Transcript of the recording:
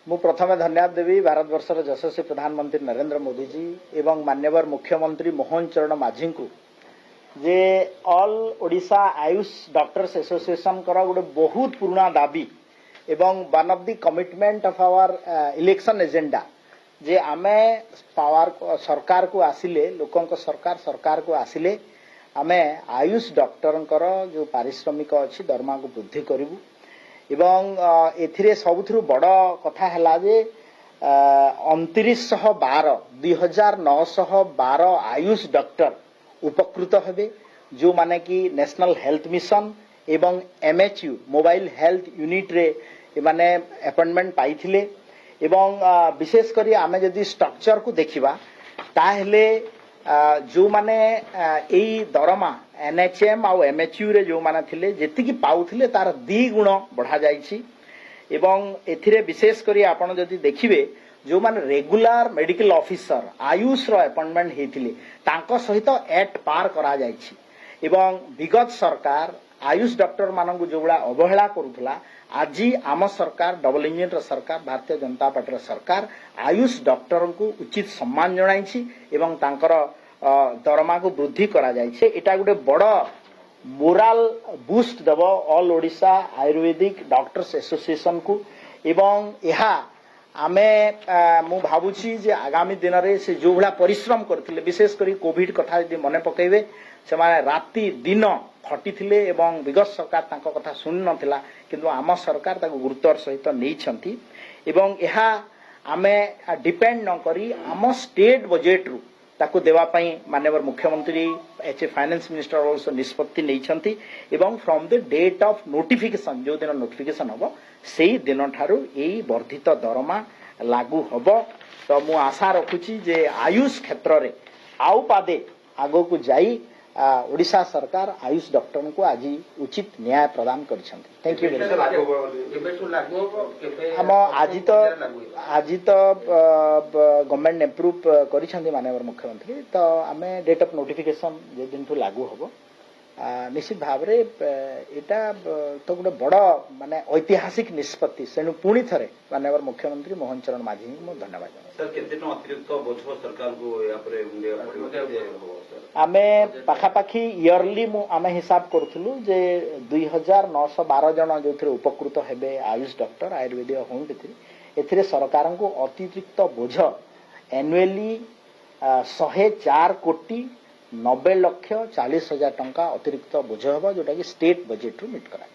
मु प्रथम धन्यवाद देवी भारत वर्षर यशस्वी प्रधानमंत्री नरेंद्र मोदी जी एवं मान्यवर मुख्यमंत्री मोहन चरण माझी को जे all Odisha AYUSH doctors association कर गोटे बहुत पुराना दाबी एवं one of the commitment of our election agenda जे आमे पावर सरकार को आसिले लोकों को सरकार को आसिले आमे आयुष डॉक्टर जो पारिश्रमिक अच्छी दरमा को वृद्धि करूँ एवं एथिरे सबुथुरु बड़ कथा हैला जे 2912 आयुष डॉक्टर उपकृत हेबे जो माने कि नेशनल हेल्थ मिशन एवं एमएचयू मोबाइल हेल्थ यूनिट रे माने अपॉइंटमेंट पाइथिले एवं विशेष करी आमे जदि स्ट्रक्चर को देखिबा ताहेले जो माने एई दरमा एनएचएम आउ एमएचयू रे जो माने थिले जेति की पाउथिले तार 2 गुण बढ़ा जाईछि एवं एथिरे विशेष करी आपण जदि देखिबे जो माने रेगुलर मेडिकल ऑफिसर आयुष रो अपॉइंटमेंट हेथिले तांको सहित एट पार करा जाईछि एवं विगत सरकार आयुष डॉक्टर मानकु जोबड़ा अवहेला करूथला आज आम सरकार डबल इंजिन रो सरकार भारतीय जनता पार्टी रो सरकार आयुष डॉक्टर को उचित सम्मान जणाइछि एवं तांकर दरमा को वृद्धि करा जाइछे एटा गुटे बड़ morale boost they've all Odisha Ayurvedic doctors association को एवं यहा आमे मु भाबुछि जे आगामी दिन रे से जो भला परिश्रम करथिले विशेष करी कोविड कथा यदि मने पकेबे से माने राति दिन खटी थिले एवं विगत सरकार तांको कथा सुनि नथिला किंतु आम सरकार ताको गुरुत्वर सहित नै छंती एवं यहा आमे डिपेंड न करी आम स्टेट बजेट रु ताको देवा पई माननीय मुख्यमंत्री एच फाइनेंस मिनिस्टर आल्सो निष्पत्ति नै छंती एवं from the date of notification जो दिन नोटिफिकेशन हबो सेही दिन ठारू एई वर्धित दरमा लागू हबो तो मु आशा रखुची जे आयुष क्षेत्र रे आउ पादे आगो को जाई ओडिशा सरकार आयुष डॉक्टर को आज उचित न्याय प्रदान करिसंती थैंक यू हम आज तो गवर्नमेंट अप्रूव करिसंती माननीय मुख्यमंत्री तो आमे डेट ऑफ नोटिफिकेशन जे दिन ठू लागू हबो निश्चित भाव रे एटा तो गोटे बड़ माने ऐतिहासिक निष्पत्ति सेनु पुणी थरे माननीय मुख्यमंत्री मोहन चरण माझी को धन्यवाद सर केते न अतिरिक्त बोझ सरकार को या परे आमे पाखापाखी इयरली आमे हिसाब करथुलु जे 2912 जन जो थरे उपकृत हेबे आयुष डॉक्टर आयुर्वेदिक होमियोपैथी एथिरे सरकार को अतिरिक्त बोझ एनुअली 104 कोटी 90 लाख 40 हजार टंका अतिरिक्त बोझ होबा जोटा कि स्टेट बजेट रु मिट करा।